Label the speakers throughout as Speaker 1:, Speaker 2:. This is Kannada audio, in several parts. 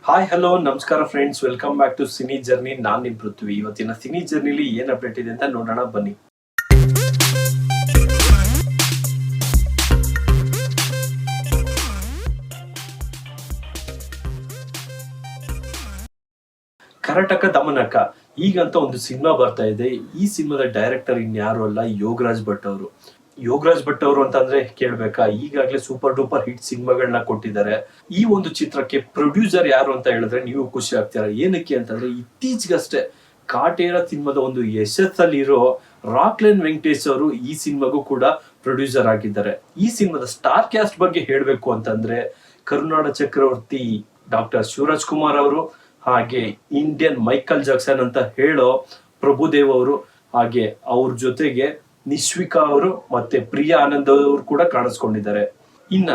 Speaker 1: ಹಾಯ್ ಹಲೋ ನಮಸ್ಕಾರ friends, welcome back to cine journey. ನಾನ್ ನಿಮ್ ಪೃಥ್ವಿ. ಇವತ್ತಿನ ಸಿನಿ ಜರ್ನಿಲಿ ಏನ್ ಅಪ್ಡೇಟ್ ಇದೆ ಅಂತ ನೋಡೋಣ ಬನ್ನಿ. ಕರಟಕ ದಮನಕ ಈಗಂತ ಒಂದು ಸಿನಿಮಾ ಬರ್ತಾ ಇದೆ. ಈ ಸಿನಿಮಾದ ಡೈರೆಕ್ಟರ್ ಇನ್ಯಾರು ಅಲ್ಲ, ಯೋಗರಾಜ್ ಭಟ್ ಅವರು. ಯೋಗರಾಜ್ ಭಟ್ ಅವರು ಅಂತಂದ್ರೆ ಕೇಳ್ಬೇಕಾ, ಈಗಾಗಲೇ ಸೂಪರ್ ಡೂಪರ್ ಹಿಟ್ ಸಿನಿಮಾಗಳನ್ನ ಕೊಟ್ಟಿದ್ದಾರೆ. ಈ ಒಂದು ಚಿತ್ರಕ್ಕೆ ಪ್ರೊಡ್ಯೂಸರ್ ಯಾರು ಅಂತ ಹೇಳಿದ್ರೆ ನೀವು ಖುಷಿ ಆಗ್ತೀರಾ. ಏನಕ್ಕೆ ಅಂತಂದ್ರೆ ಇತ್ತೀಚೆಗಷ್ಟೇ ಕಾಟೇರ ಸಿನಿಮಾದ ಒಂದು ಯಶಸ್ಸಲ್ಲಿರೋ ರಾಕ್ಲೈನ್ ವೆಂಕಟೇಶ್ ಅವರು ಈ ಸಿನಿಮಾಗೂ ಕೂಡ ಪ್ರೊಡ್ಯೂಸರ್ ಆಗಿದ್ದಾರೆ. ಈ ಸಿನಿಮಾದ ಸ್ಟಾರ್ ಕ್ಯಾಸ್ಟ್ ಬಗ್ಗೆ ಹೇಳ್ಬೇಕು ಅಂತಂದ್ರೆ ಕರುನಾಡ ಚಕ್ರವರ್ತಿ ಡಾಕ್ಟರ್ ಶಿವರಾಜ್ ಕುಮಾರ್ ಅವರು, ಹಾಗೆ ಇಂಡಿಯನ್ ಮೈಕಲ್ ಜಾಕ್ಸನ್ ಅಂತ ಹೇಳೋ ಪ್ರಭುದೇವ್ ಅವರು, ಹಾಗೆ ಅವ್ರ ಜೊತೆಗೆ ನಿಶ್ವಿಕಾ ಅವರು ಮತ್ತೆ ಪ್ರಿಯಾ ಆನಂದ್ ಅವರು ಕೂಡ ಕಾಣಿಸ್ಕೊಂಡಿದ್ದಾರೆ. ಇನ್ನ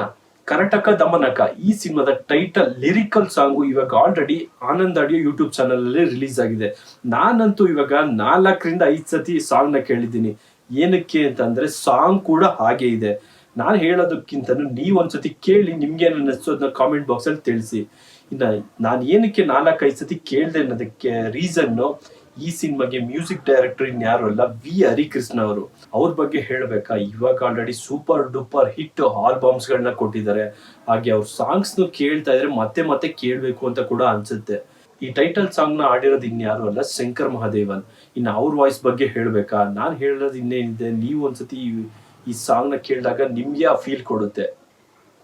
Speaker 1: ಕರಟಕ ದಮನಕ ಈ ಸಿನಿಮಾದ ಟೈಟಲ್ ಲಿರಿಕಲ್ ಸಾಂಗು ಇವಾಗ already Anand audio YouTube channel ಅಲ್ಲಿ ರಿಲೀಸ್ ಆಗಿದೆ. ನಾನಂತೂ ಇವಾಗ 4-5 ಸತಿ ಸಾಂಗ್ ನ ಕೇಳಿದ್ದೀನಿ. ಏನಕ್ಕೆ ಅಂತಂದ್ರೆ ಸಾಂಗ್ ಕೂಡ ಹಾಗೆ ಇದೆ. ನಾನು ಹೇಳೋದಕ್ಕಿಂತ ನೀವ್ ಒಂದ್ಸತಿ ಕೇಳಿ ನಿಮ್ಗೆ ಏನ್ ಅನ್ನಿಸ್ತು ಅದನ್ನ ಕಾಮೆಂಟ್ ಬಾಕ್ಸ್ ಅಲ್ಲಿ ತಿಳಿಸಿ. ಇನ್ನ ನಾನು ಏನಕ್ಕೆ 4-5 ಸತಿ ಕೇಳ್ದೆ ಅನ್ನೋದಕ್ಕೆ ರೀಸನ್, ಈ ಸಿನಿಮಾಗೆ ಮ್ಯೂಸಿಕ್ ಡೈರೆಕ್ಟರ್ ಇನ್ಯಾರು ಅಲ್ಲ, ವಿ ಹರಿಕೃಷ್ಣ ಅವರು. ಅವ್ರ ಬಗ್ಗೆ ಹೇಳ್ಬೇಕಾ, ಇವಾಗ already super duper hit albums ಗಳನ್ನ ಕೊಟ್ಟಿದ್ದಾರೆ. ಹಾಗೆ ಅವ್ರ ಸಾಂಗ್ಸ್ ಕೇಳ್ತಾ ಇದ್ರೆ ಮತ್ತೆ ಮತ್ತೆ ಕೇಳ್ಬೇಕು ಅಂತ ಕೂಡ ಅನ್ಸುತ್ತೆ. ಈ ಟೈಟಲ್ ಸಾಂಗ್ ನ ಆಡಿರೋದು ಇನ್ಯಾರು ಅಲ್ಲ, ಶಂಕರ್ ಮಹಾದೇವನ್. ಇನ್ನು ಅವ್ರ ವಾಯ್ಸ್ ಬಗ್ಗೆ ಹೇಳ್ಬೇಕಾ, ನಾನ್ ಹೇಳೋದು ಇನ್ನೇನಿದೆ, ನೀವು ಒಂದ್ಸತಿ ಈ ಸಾಂಗ್ ನ ಕೇಳಿದಾಗ ನಿಮ್ಗೆ ಆ ಫೀಲ್ ಕೊಡುತ್ತೆ.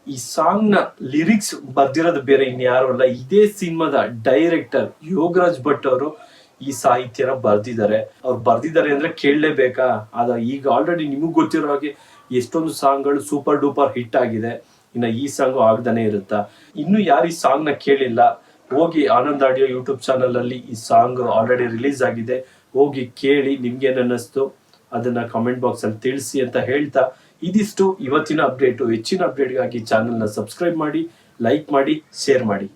Speaker 1: ಈ ಸಾಂಗ್ ನ ಲಿರಿಕ್ಸ್ ಬರ್ದಿರೋದು ಬೇರೆ ಇನ್ಯಾರು ಅಲ್ಲ, ಇದೇ ಸಿನಿಮಾದ ಡೈರೆಕ್ಟರ್ ಯೋಗರಾಜ್ ಭಟ್ ಅವರು ಈ ಸಾಹಿತ್ಯನ ಬರ್ದಿದ್ದಾರೆ. ಅವ್ರು ಬರ್ದಿದ್ದಾರೆ ಅಂದ್ರೆ ಕೇಳಲೇಬೇಕಾ. ಈಗ ಆಲ್ರೆಡಿ ನಿಮಗ್ ಗೊತ್ತಿರೋ ಹಾಗೆ ಎಷ್ಟೊಂದು ಸಾಂಗ್ಗಳು ಸೂಪರ್ ಡೂಪರ್ ಹಿಟ್ ಆಗಿದೆ. ಇನ್ನ ಈ ಸಾಂಗು ಆಗದಾನೆ ಇರುತ್ತಾ. ಇನ್ನು ಯಾರು ಈ ಸಾಂಗ್ ನ ಕೇಳಿಲ್ಲ, ಹೋಗಿ ಆನಂದ್ ಆಡಿಯೋ ಯೂಟ್ಯೂಬ್ ಚಾನಲ್ ಅಲ್ಲಿ ಈ ಸಾಂಗ್ ಆಲ್ರೆಡಿ ರಿಲೀಸ್ ಆಗಿದೆ. ಹೋಗಿ ಕೇಳಿ, ನಿಮ್ಗೆ ಏನ್ ಅನ್ನಿಸ್ತು ಅದನ್ನ ಕಾಮೆಂಟ್ ಬಾಕ್ಸ್ ಅಲ್ಲಿ ತಿಳಿಸಿ ಅಂತ ಹೇಳ್ತಾ, ಇದಿಷ್ಟು ಇವತ್ತಿನ ಅಪ್ಡೇಟು. ಹೆಚ್ಚಿನ ಅಪ್ಡೇಟ್ಗಾಗಿ ಚಾನಲ್ ನ ಸಬ್ಸ್ಕ್ರೈಬ್ ಮಾಡಿ, ಲೈಕ್ ಮಾಡಿ, ಶೇರ್ ಮಾಡಿ.